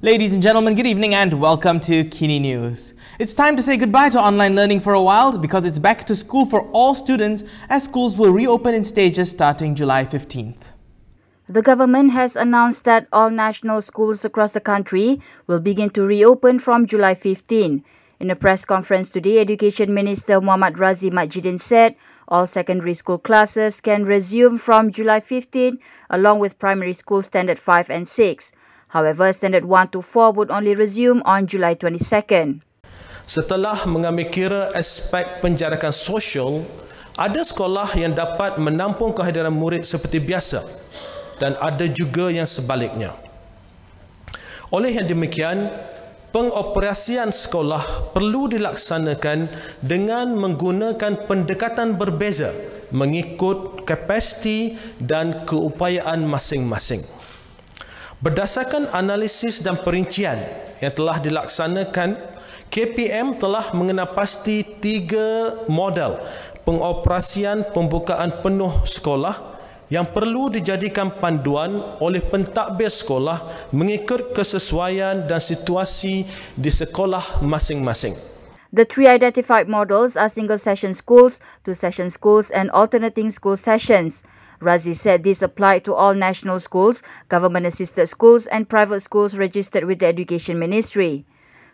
Ladies and gentlemen, good evening and welcome to Kini News. It's time to say goodbye to online learning for a while because it's back to school for all students as schools will reopen in stages starting July 15th. The government has announced that all national schools across the country will begin to reopen from July 15. In a press conference today, Education Minister Radzi Jidin said all secondary school classes can resume from July 15 along with primary school standard 5 and 6. However, standard 1 to 4 would only resume on July 22nd. Setelah mengambil kira aspek penjarakan sosial, ada sekolah yang dapat menampung kehadiran murid seperti biasa dan ada juga yang sebaliknya. Oleh yang demikian, pengoperasian sekolah perlu dilaksanakan dengan menggunakan pendekatan berbeza mengikut kapasiti dan keupayaan masing-masing. Berdasarkan analisis dan perincian yang telah dilaksanakan, KPM telah mengenal pasti 3 model pengoperasian pembukaan penuh sekolah yang perlu dijadikan panduan oleh pentadbir sekolah mengikut kesesuaian dan situasi di sekolah masing-masing. The 3 identified models are single session schools, 2 session schools and alternating school sessions. Radzi said this applied to all national schools, government-assisted schools and private schools registered with the Education Ministry.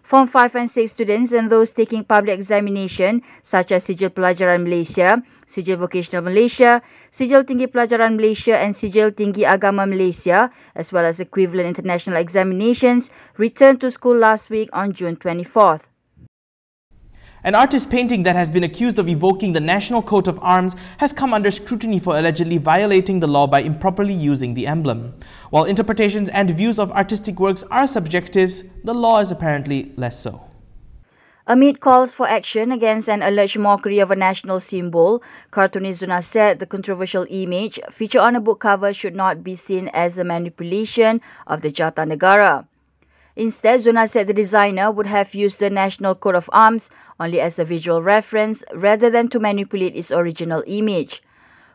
Form 5 and 6 students and those taking public examination such as Sijil Pelajaran Malaysia, Sijil Vocational Malaysia, Sijil Tinggi Pelajaran Malaysia and Sijil Tinggi Agama Malaysia, as well as equivalent international examinations, returned to school last week on June 24th. An artist painting that has been accused of evoking the national coat of arms has come under scrutiny for allegedly violating the law by improperly using the emblem. While interpretations and views of artistic works are subjective, the law is apparently less so. Amid calls for action against an alleged mockery of a national symbol, cartoonist Zuna said the controversial image featured on a book cover should not be seen as a manipulation of the Jata Negara. Instead, Zuna said the designer would have used the national coat of arms only as a visual reference rather than to manipulate its original image.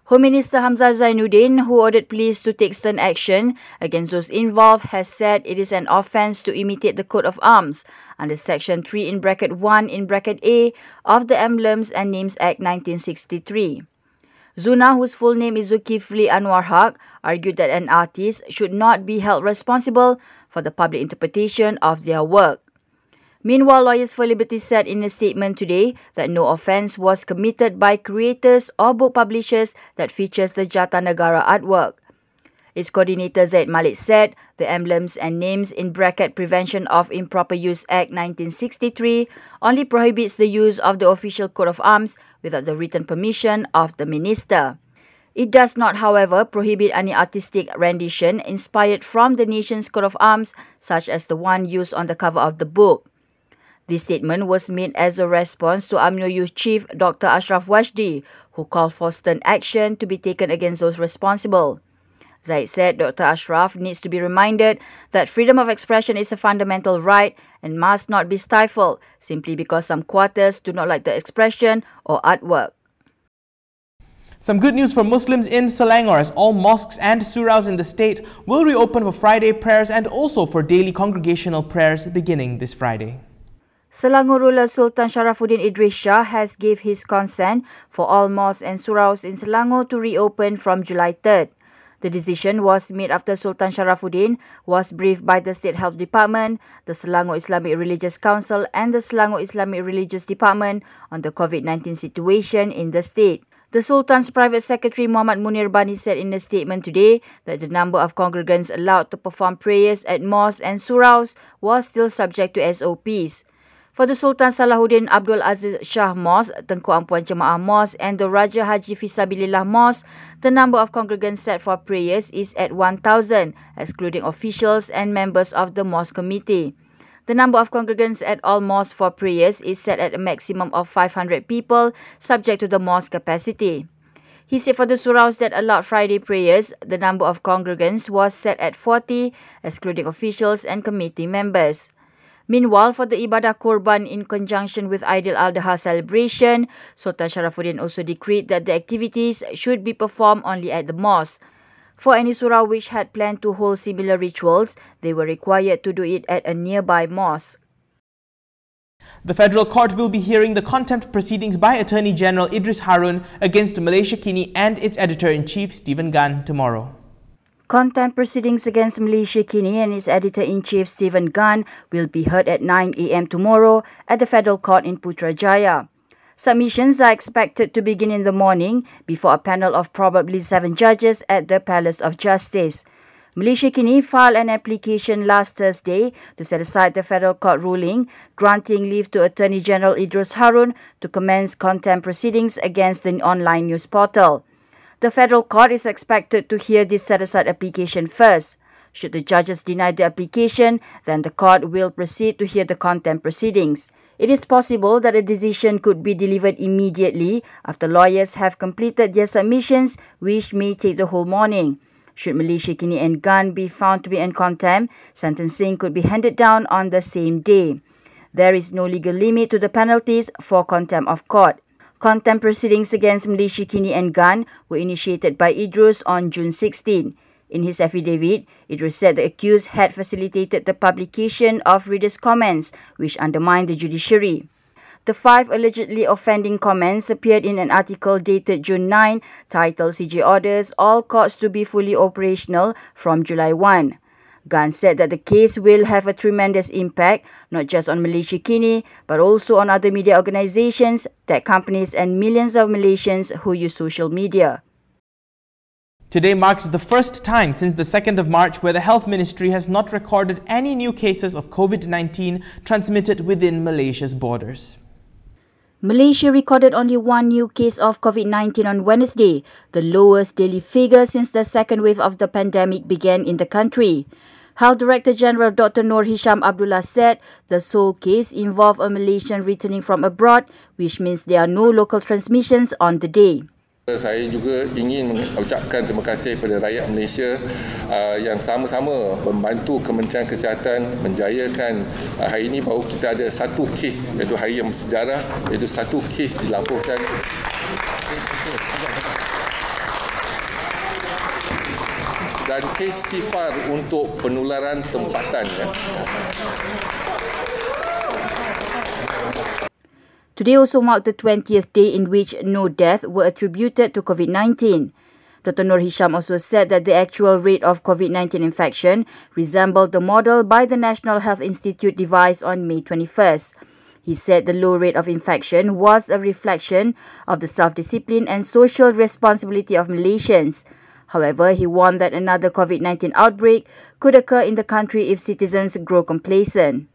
Home Minister Hamzah Zainuddin, who ordered police to take stern action against those involved, has said it is an offence to imitate the coat of arms under Section 3 in bracket 1 in bracket A of the Emblems and Names Act 1963. Zuna, whose full name is Zulkifli Anwar Haq, argued that an artist should not be held responsible for the public interpretation of their work. Meanwhile, Lawyers for Liberty said in a statement today that no offence was committed by creators or book publishers that features the Jata Negara artwork. Its coordinator Zaid Malik said the Emblems and Names in bracket Prevention of Improper Use Act 1963 only prohibits the use of the official coat of arms without the written permission of the minister. It does not, however, prohibit any artistic rendition inspired from the nation's coat of arms, such as the one used on the cover of the book. This statement was made as a response to UMNO Youth Chief Dr. Ashraf Wajdi, who called for stern action to be taken against those responsible. Zaid said Dr. Ashraf needs to be reminded that freedom of expression is a fundamental right and must not be stifled simply because some quarters do not like the expression or artwork. Some good news for Muslims in Selangor as all mosques and suraus in the state will reopen for Friday prayers and also for daily congregational prayers beginning this Friday. Selangor ruler Sultan Sharafuddin Idris Shah has gave his consent for all mosques and suraus in Selangor to reopen from July 3rd. The decision was made after Sultan Sharafuddin was briefed by the State Health Department, the Selangor Islamic Religious Council and the Selangor Islamic Religious Department on the COVID-19 situation in the state. The Sultan's private secretary Muhammad Munir Bani said in a statement today that the number of congregants allowed to perform prayers at mosques and suraus was still subject to SOPs. For the Sultan Salahuddin Abdul Aziz Shah Mosque, Tengku Ampuan Jemaah Mosque and the Raja Haji Fisabilillah Mosque, the number of congregants set for prayers is at 1,000, excluding officials and members of the mosque committee. The number of congregants at all mosques for prayers is set at a maximum of 500 people, subject to the mosque capacity. He said for the suraus that allowed Friday prayers, the number of congregants was set at 40, excluding officials and committee members. Meanwhile, for the Ibadah Korban in conjunction with Eid al-Adha celebration, Sultan Sharafuddin also decreed that the activities should be performed only at the mosque. For any surau which had planned to hold similar rituals, they were required to do it at a nearby mosque. The federal court will be hearing the contempt proceedings by Attorney General Idris Harun against Malaysia Kini and its editor-in-chief Stephen Gunn tomorrow. Contempt proceedings against Malaysia Kini and its editor-in-chief Stephen Gunn will be heard at 9 a.m. tomorrow at the federal court in Putrajaya. Submissions are expected to begin in the morning before a panel of probably 7 judges at the Palace of Justice. Malaysia Kini filed an application last Thursday to set aside the federal court ruling granting leave to Attorney General Idris Harun to commence contempt proceedings against the online news portal. The federal court is expected to hear this set-aside application first. Should the judges deny the application, then the court will proceed to hear the contempt proceedings. It is possible that a decision could be delivered immediately after lawyers have completed their submissions, which may take the whole morning. Should Malaysia Kini and Gunn be found to be in contempt, sentencing could be handed down on the same day. There is no legal limit to the penalties for contempt of court. Contempt proceedings against Malaysia Kini and Gunn were initiated by Idris on June 16. In his affidavit, Idris said the accused had facilitated the publication of readers' comments, which undermined the judiciary. The 5 allegedly offending comments appeared in an article dated June 9, titled CJ Orders All Courts to be Fully Operational from July 1. Gunn said that the case will have a tremendous impact, not just on Malaysia Kini, but also on other media organizations, tech companies and millions of Malaysians who use social media. Today marks the first time since the 2nd of March where the Health Ministry has not recorded any new cases of COVID-19 transmitted within Malaysia's borders. Malaysia recorded only 1 new case of COVID-19 on Wednesday, the lowest daily figure since the second wave of the pandemic began in the country. Health Director General Dr. Noor Hisham Abdullah said the sole case involved a Malaysian returning from abroad, which means there are no local transmissions on the day. Saya juga ingin mengucapkan terima kasih kepada rakyat Malaysia yang sama-sama membantu Kementerian Kesihatan menjayakan hari ini bahawa kita ada 1 kes, iaitu hari yang bersejarah, iaitu 1 kes dilaporkan. Dan kes sifar untuk penularan tempatan. Today also marked the 20th day in which no deaths were attributed to COVID-19. Dr. Noor Hisham also said that the actual rate of COVID-19 infection resembled the model by the National Health Institute devised on May 21st. He said the low rate of infection was a reflection of the self-discipline and social responsibility of Malaysians. However, he warned that another COVID-19 outbreak could occur in the country if citizens grow complacent.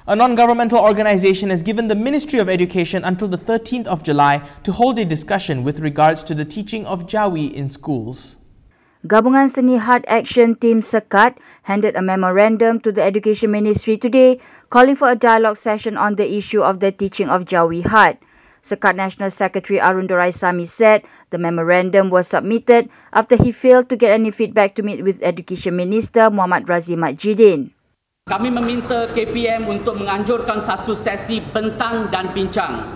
A non-governmental organization has given the Ministry of Education until the 13th of July to hold a discussion with regards to the teaching of Jawi in schools. Gabungan Senihat Action Team Sekat handed a memorandum to the Education Ministry today calling for a dialogue session on the issue of the teaching of Jawi Had. Sekat National Secretary Arun Doraisamy said the memorandum was submitted after he failed to get any feedback to meet with Education Minister Muhammad Radzi Jidin. Kami meminta KPM untuk menganjurkan satu sesi bentang dan bincang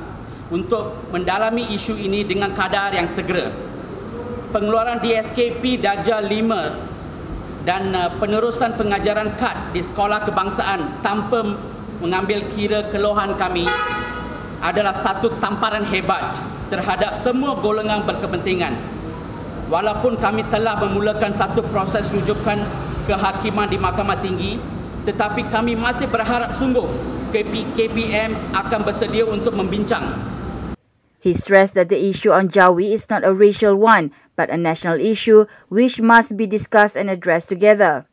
untuk mendalami isu ini dengan kadar yang segera. Pengeluaran DSKP Darjah 5 dan penerusan pengajaran KAD di sekolah kebangsaan tanpa mengambil kira keluhan kami adalah satu tamparan hebat terhadap semua golongan berkepentingan. Walaupun kami telah memulakan satu proses rujukan kehakiman di Mahkamah Tinggi, tetapi kami masih berharap sungguh KPM akan bersedia untuk membincang. He stressed that the issue on Jawi is not a racial one, but a national issue which must be discussed and addressed together.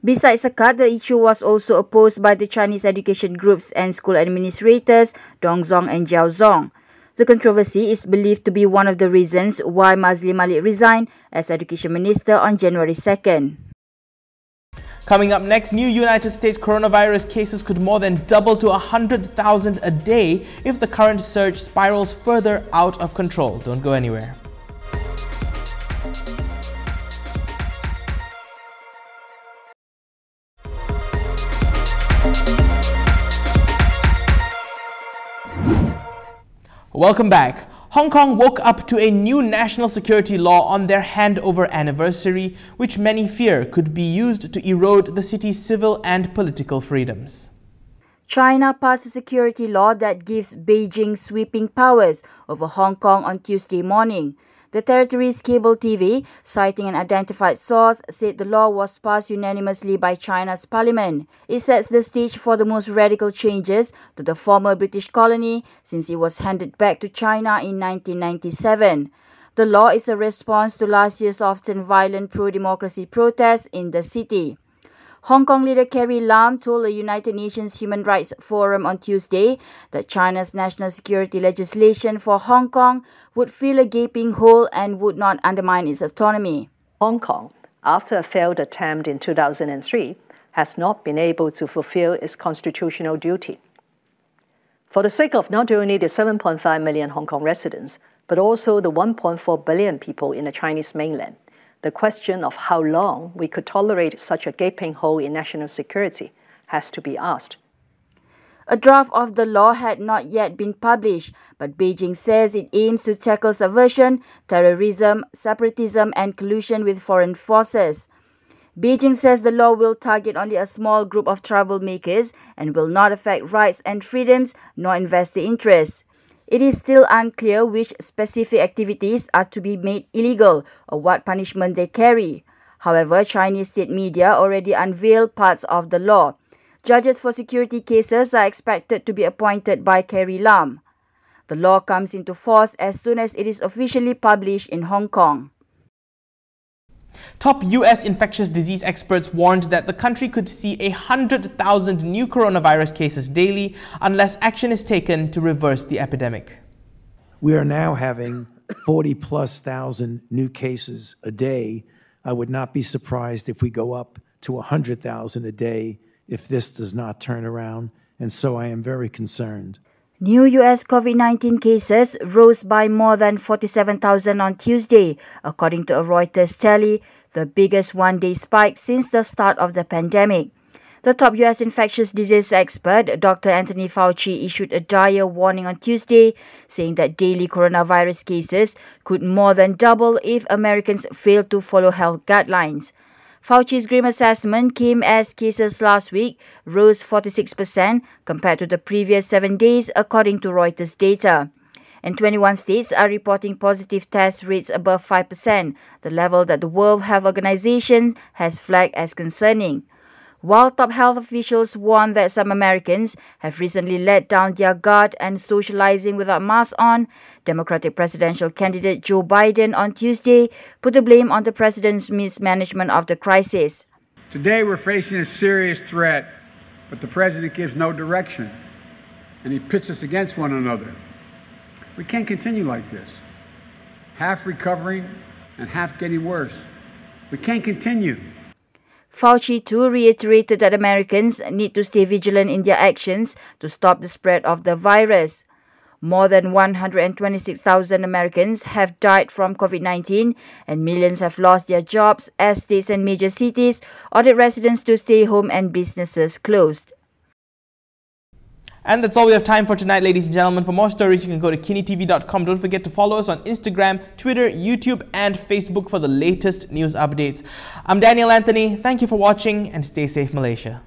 Besides Sekat, the issue was also opposed by the Chinese education groups and school administrators Dongzong and Jiaozong. The controversy is believed to be one of the reasons why Mazli Malik resigned as Education Minister on January 2nd. Coming up next, new United States coronavirus cases could more than double to 100,000 a day if the current surge spirals further out of control. Don't go anywhere. Welcome back. Hong Kong woke up to a new national security law on their handover anniversary, which many fear could be used to erode the city's civil and political freedoms. China passed a security law that gives Beijing sweeping powers over Hong Kong on Tuesday morning. The territory's cable TV, citing an identified source, said the law was passed unanimously by China's parliament. It sets the stage for the most radical changes to the former British colony since it was handed back to China in 1997. The law is a response to last year's often violent pro-democracy protests in the city. Hong Kong leader Carrie Lam told the United Nations Human Rights Forum on Tuesday that China's national security legislation for Hong Kong would fill a gaping hole and would not undermine its autonomy. Hong Kong, after a failed attempt in 2003, has not been able to fulfill its constitutional duty. For the sake of not only the 7.5 million Hong Kong residents, but also the 1.4 billion people in the Chinese mainland, the question of how long we could tolerate such a gaping hole in national security has to be asked. A draft of the law had not yet been published, but Beijing says it aims to tackle subversion, terrorism, separatism, and collusion with foreign forces. Beijing says the law will target only a small group of troublemakers and will not affect rights and freedoms nor investor interests. It is still unclear which specific activities are to be made illegal or what punishment they carry. However, Chinese state media already unveiled parts of the law. Judges for security cases are expected to be appointed by Carrie Lam. The law comes into force as soon as it is officially published in Hong Kong. Top US infectious disease experts warned that the country could see 100,000 new coronavirus cases daily unless action is taken to reverse the epidemic. We are now having 40,000+ new cases a day. I would not be surprised if we go up to 100,000 a day if this does not turn around, and so I am very concerned. New US COVID-19 cases rose by more than 47,000 on Tuesday, according to a Reuters tally, the biggest one-day spike since the start of the pandemic. The top US infectious disease expert, Dr. Anthony Fauci, issued a dire warning on Tuesday, saying that daily coronavirus cases could more than double if Americans fail to follow health guidelines. Fauci's grim assessment came as cases last week rose 46% compared to the previous 7 days, according to Reuters data. And 21 states are reporting positive test rates above 5%, the level that the World Health Organization has flagged as concerning. While top health officials warn that some Americans have recently let down their guard and socializing without masks on, Democratic presidential candidate Joe Biden on Tuesday put the blame on the president's mismanagement of the crisis. Today we're facing a serious threat, but the president gives no direction, and he pits us against one another. We can't continue like this, half recovering and half getting worse. We can't continue. Fauci too reiterated that Americans need to stay vigilant in their actions to stop the spread of the virus. More than 126,000 Americans have died from COVID-19 and millions have lost their jobs as states and major cities ordered residents to stay home and businesses closed. And that's all we have time for tonight, ladies and gentlemen. For more stories, you can go to KiniTV.com. Don't forget to follow us on Instagram, Twitter, YouTube, and Facebook for the latest news updates. I'm Daniel Anthony. Thank you for watching and stay safe, Malaysia.